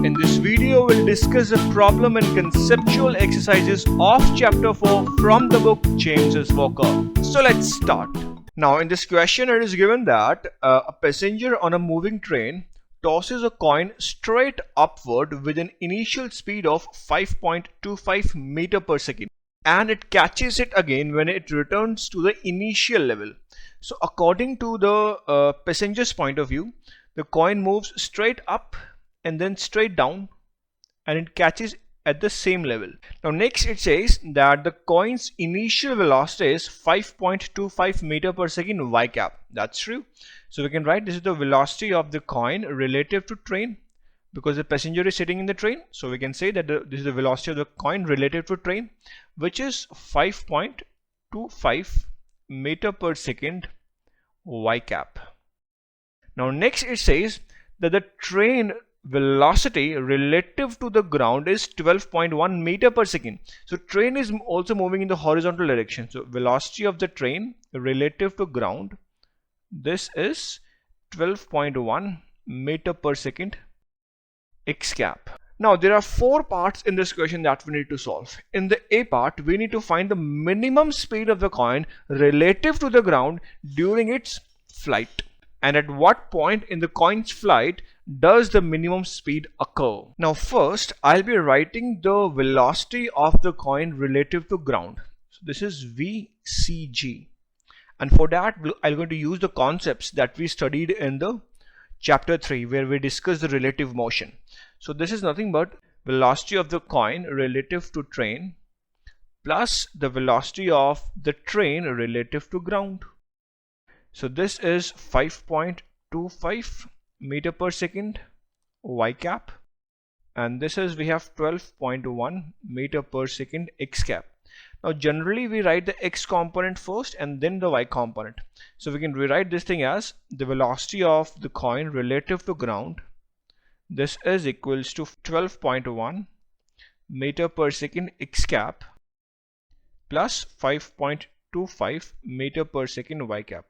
In this video, we'll discuss the problem and conceptual exercises of chapter 4 from the book James's Walker. So let's start. Now in this question, it is given that a passenger on a moving train tosses a coin straight upward with an initial speed of 5.25 meter per second, and it catches it again when it returns to the initial level. So according to the passenger's point of view, the coin moves straight up and then straight down, and it catches at the same level. Now next it says that the coin's initial velocity is 5.25 meter per second y cap. That's true. So we can write this is the velocity of the coin relative to train, because the passenger is sitting in the train. So we can say that this is the velocity of the coin relative to train, which is 5.25 meter per second y cap. Now next it says that the train velocity relative to the ground is 12.1 meter per second. So train is also moving in the horizontal direction. So velocity of the train relative to ground, this is 12.1 meter per second x cap. Now there are four parts in this question that we need to solve. In the A part, we need to find the minimum speed of the coin relative to the ground during its flight, and at what point in the coin's flight does the minimum speed occur. Now first, I'll be writing the velocity of the coin relative to ground. So this is VCG, and for that I'm going to use the concepts that we studied in the chapter 3 where we discussed the relative motion. So this is nothing but velocity of the coin relative to train plus the velocity of the train relative to ground. So this is 5.25 meter per second y cap, and this is, we have 12.1 meter per second x cap. Now generally we write the x component first and then the y component. So we can rewrite this thing as the velocity of the coin relative to ground. This is equals to 12.1 meter per second x cap plus 5.25 meter per second y cap.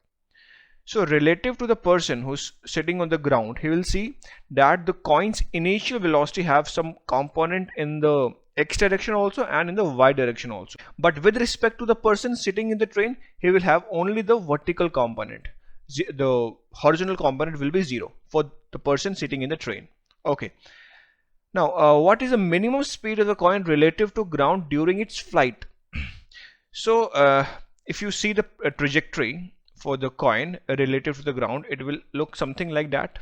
So relative to the person who's sitting on the ground, he will see that the coin's initial velocity have some component in the x direction also and in the y direction also. But with respect to the person sitting in the train, he will have only the vertical component. The horizontal component will be 0 for the person sitting in the train. Okay. Now what is the minimum speed of the coin relative to ground during its flight? So if you see the trajectory for the coin relative to the ground, it will look something like that.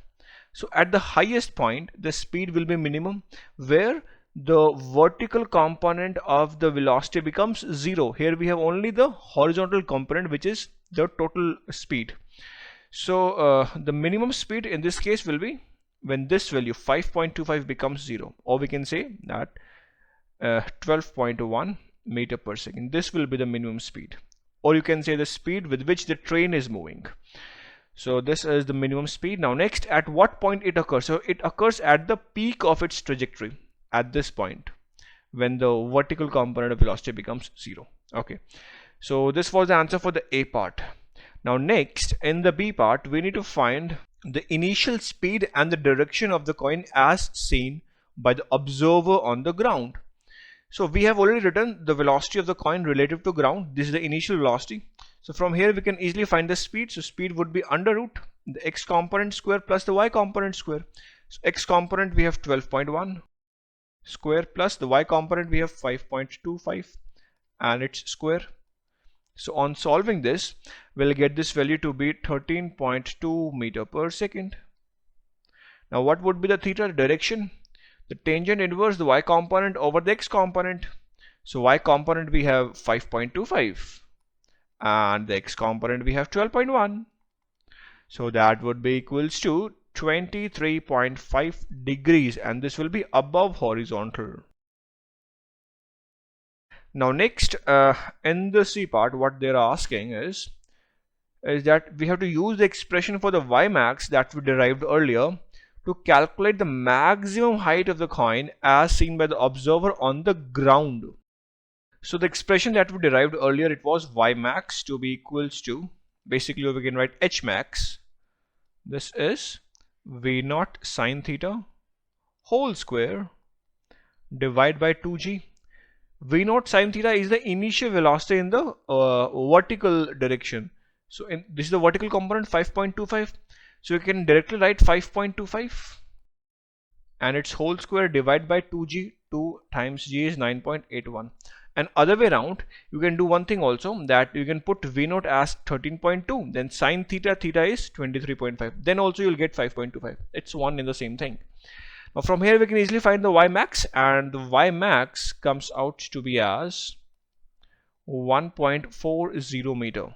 So at the highest point, the speed will be minimum, where the vertical component of the velocity becomes 0. Here we have only the horizontal component, which is the total speed. So the minimum speed in this case will be when this value 5.25 becomes 0, or we can say that 12.1 meter per second. This will be the minimum speed, or you can say the speed with which the train is moving. So this is the minimum speed. Now next, at what point it occurs? So it occurs at the peak of its trajectory, at this point when the vertical component of velocity becomes 0. Okay, so this was the answer for the A part. Now next, in the B part, we need to find the initial speed and the direction of the coin as seen by the observer on the ground. So we have already written the velocity of the coin relative to ground. This is the initial velocity. So from here we can easily find the speed. So speed would be under root the x component square plus the y component square. So x component we have 12.1 square plus the y component we have 5.25 and its square. So on solving this, we'll get this value to be 13.2 meter per second. Now what would be the theta direction? The tangent inverse the y component over the x component. So y component we have 5.25 and the x component we have 12.1. So that would be equals to 23.5 degrees, and this will be above horizontal. Now next, in the C part, what they're asking is that we have to use the expression for the y max that we derived earlier to calculate the maximum height of the coin as seen by the observer on the ground. So the expression that we derived earlier, it was y max to be equals to, basically we can write h max. This is v naught sine theta whole square divided by 2g. V naught sine theta is the initial velocity in the vertical direction. So this is the vertical component 5.25. So you can directly write 5.25 and its whole square divided by 2g. 2 times g is 9.81. And other way around, you can do one thing also, that you can put V naught as 13.2, then sine theta, theta is 23.5. Then also you'll get 5.25. It's one in the same thing. Now from here we can easily find the y max, and the y max comes out to be as 1.40 meter.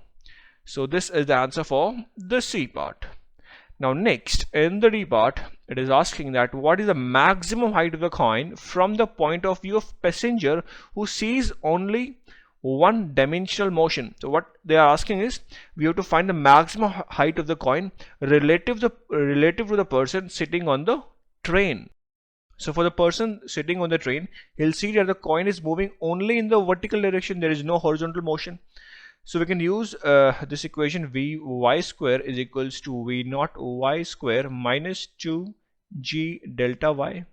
So this is the answer for the C part. Now next, in the D part, it is asking that what is the maximum height of the coin from the point of view of passenger who sees only one dimensional motion. So what they are asking is, we have to find the maximum height of the coin relative to the person sitting on the train. So for the person sitting on the train, he'll see that the coin is moving only in the vertical direction. There is no horizontal motion. So we can use this equation, Vy square is equals to V naught y square minus 2g delta y.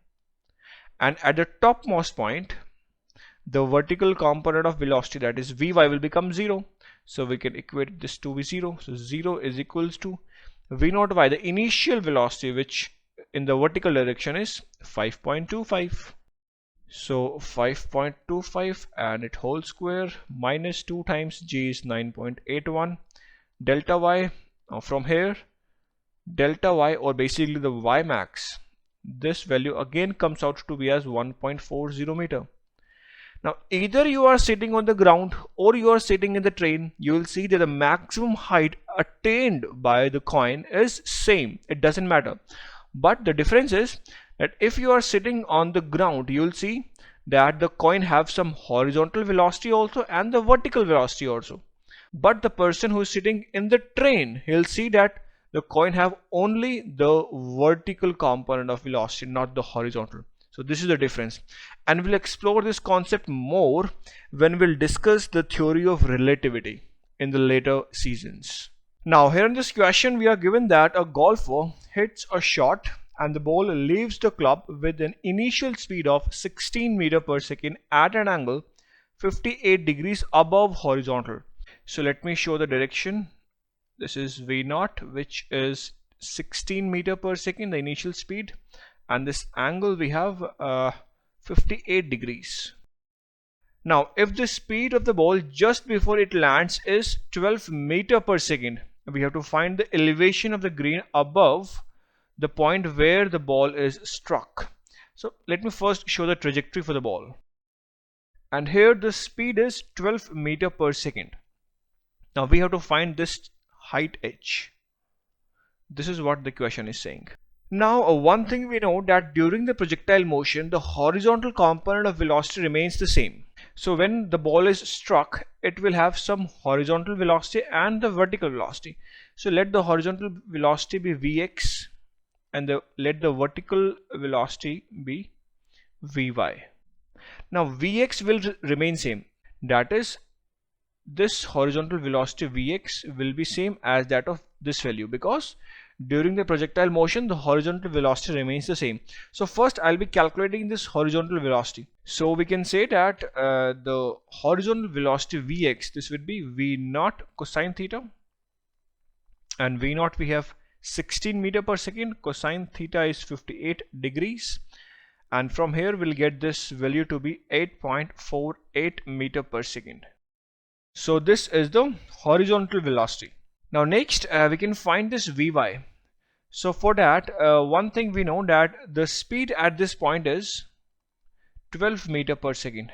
And at the topmost point, the vertical component of velocity, that is Vy, will become 0. So we can equate this to be 0. So 0 is equals to V naught y, the initial velocity, which in the vertical direction is 5.25. So 5.25 and its whole square minus 2 times g is 9.81 delta y. Now from here, delta y, or basically the y max, this value again comes out to be as 1.40 meter. Now either you are sitting on the ground or you are sitting in the train, you will see that the maximum height attained by the coin is same. It doesn't matter. But the difference is that if you are sitting on the ground, you will see that the coin have some horizontal velocity also and the vertical velocity also. But the person who is sitting in the train, he'll see that the coin have only the vertical component of velocity, not the horizontal. So this is the difference. And we'll explore this concept more when we'll discuss the theory of relativity in the later seasons. Now here in this question, we are given that a golfer hits a shot and the ball leaves the club with an initial speed of 16 meter per second at an angle 58 degrees above horizontal. So let me show the direction. This is V naught, which is 16 meter per second, the initial speed, and this angle we have 58 degrees. Now if the speed of the ball just before it lands is 12 meter per second, we have to find the elevation of the green above the point where the ball is struck. So let me first show the trajectory for the ball. And here the speed is 12 meter per second. Now we have to find this height h. This is what the question is saying. Now one thing we know, that during the projectile motion, the horizontal component of velocity remains the same. So when the ball is struck, it will have some horizontal velocity and the vertical velocity. So let the horizontal velocity be Vx and let the vertical velocity be Vy. Now Vx will remain same. That is, this horizontal velocity Vx will be same as that of this value, because during the projectile motion the horizontal velocity remains the same. So first I'll be calculating this horizontal velocity. So we can say that the horizontal velocity Vx, this would be V naught cosine theta, and V naught we have 16 meter per second, cosine theta is 58 degrees, and from here we'll get this value to be 8.48 meter per second. So this is the horizontal velocity. Now next we can find this Vy. So for that one thing we know, that the speed at this point is 12 meter per second.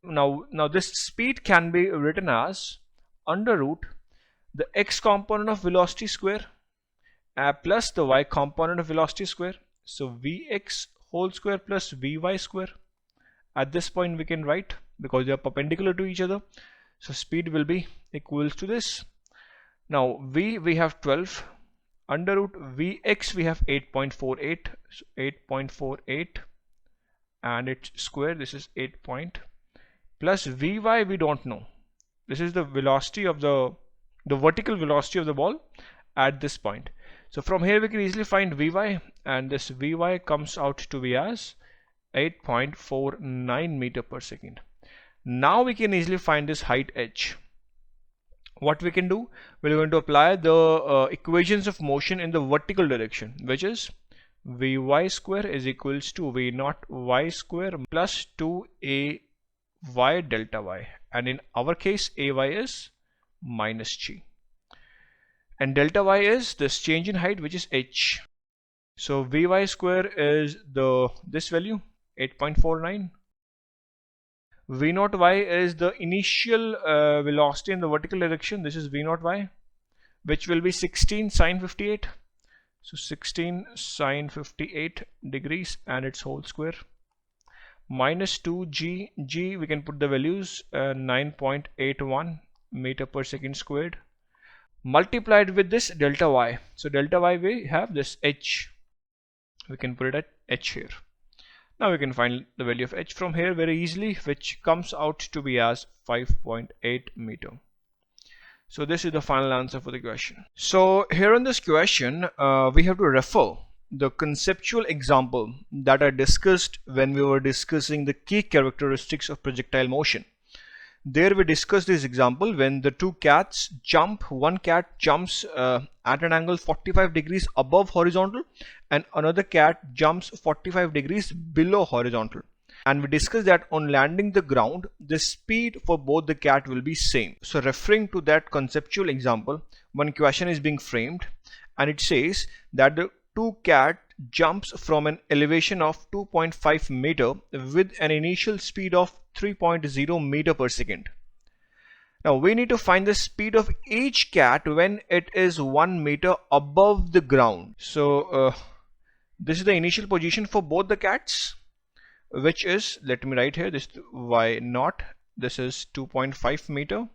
Now this speed can be written as under root the x component of velocity square plus the y component of velocity square. So Vx whole square plus Vy square. At this point we can write, because they are perpendicular to each other, so speed will be equals to this. Now we have 12, under root Vx we have 8.48, so 8.48 and its square, this is 8 point, plus Vy we don't know. This is the velocity of the vertical velocity of the ball at this point. So from here we can easily find Vy, and this Vy comes out to be as 8.49 meter per second. Now we can easily find this height h. What we can do, we're going to apply the equations of motion in the vertical direction, which is Vy square is equals to V naught y square plus 2ay delta y, and in our case ay is minus g, and delta y is this change in height, which is h. So Vy square is this value 8.49. V naught y is the initial velocity in the vertical direction. This is V naught y, which will be 16 sine 58. So 16 sine 58 degrees and its whole square, minus 2g. G we can put the values 9.81 meter per second squared, multiplied with this delta y. So delta y we have this h. We can put it at h here. Now we can find the value of h from here very easily, which comes out to be as 5.8 meter. So this is the final answer for the question. So here in this question, we have to refer the conceptual example that I discussed when we were discussing the key characteristics of projectile motion. There we discussed this example when the two cats jump. One cat jumps at an angle 45 degrees above horizontal, and another cat jumps 45 degrees below horizontal. And we discussed that on landing the ground, the speed for both the cat will be same. So referring to that conceptual example, one question is being framed, and it says that the two cat jumps from an elevation of 2.5 meter with an initial speed of 3.0 meter per second. Now we need to find the speed of each cat when it is 1 meter above the ground. So this is the initial position for both the cats, which is, let me write here, this y naught, this is 2.5 meter,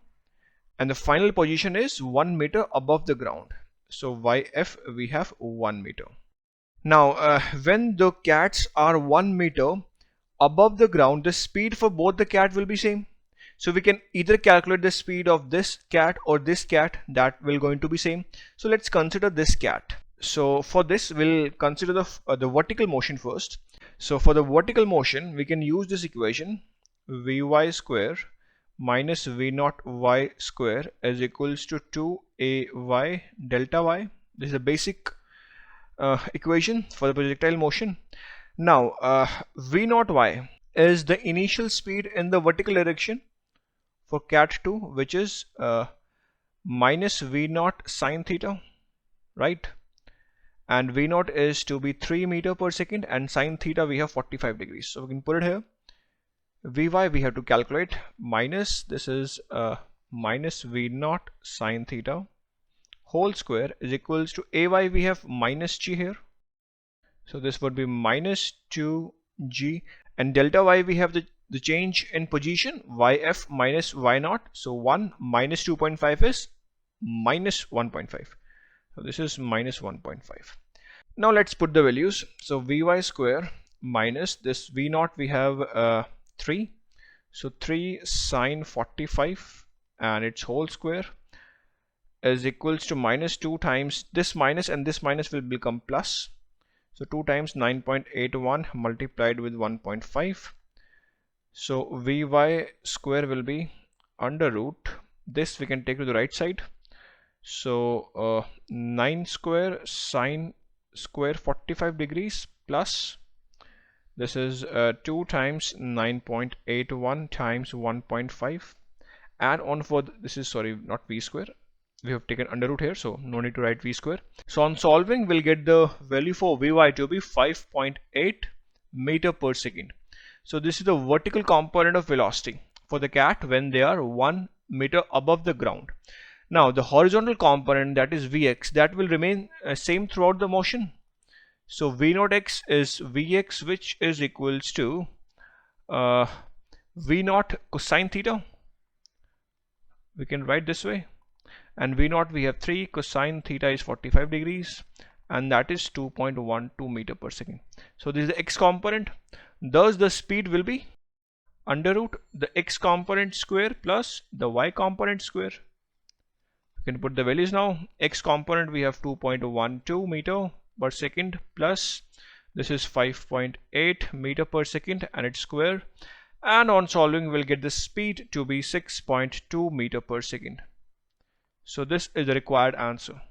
and the final position is 1 meter above the ground. So yf we have 1 meter. Now when the cats are 1 meter above the ground, the speed for both the cat will be same. So we can either calculate the speed of this cat or this cat, that will going to be same. So let's consider this cat. So for this we'll consider the vertical motion first. So for the vertical motion we can use this equation, Vy square minus V naught y square is equals to 2ay delta y. This is a basic equation for the projectile motion. Now V naught y is the initial speed in the vertical direction for cat 2, which is minus V naught sine theta, right? And V naught is to be 3 meter per second, and sine theta we have 45 degrees. So we can put it here. Vy we have to calculate, minus, this is minus V naught sine theta whole square is equals to ay we have minus g here. So this would be minus 2g, and delta y we have the change in position, yf minus y naught. So 1 minus 2.5 is minus 1.5. So this is minus 1.5. Now let's put the values. So Vy square minus this V naught we have 3. So 3 sine 45 and its whole square is equals to minus 2 times this minus, and this minus will become plus. So 2 times 9.81 multiplied with 1.5. So Vy square will be under root, this we can take to the right side. So 9 square sine square 45 degrees plus, this is 2 times 9.81 times 1.5, add on for this is, sorry, not v square, we have taken under root here, so no need to write v square. So on solving we'll get the value for Vy to be 5.8 meter per second. So this is the vertical component of velocity for the cat when they are 1 meter above the ground. Now the horizontal component, that is Vx, that will remain same throughout the motion. So V naught x is Vx, which is equals to V naught cosine theta. We can write this way, and V naught we have 3, cosine theta is 45 degrees, and that is 2.12 meter per second. So this is the x component. Thus the speed will be under root the x component square plus the y component square. You can put the values now. X component we have 2.12 meter per second plus this is 5.8 meter per second and its square, and on solving we'll get the speed to be 6.2 meter per second. So this is the required answer.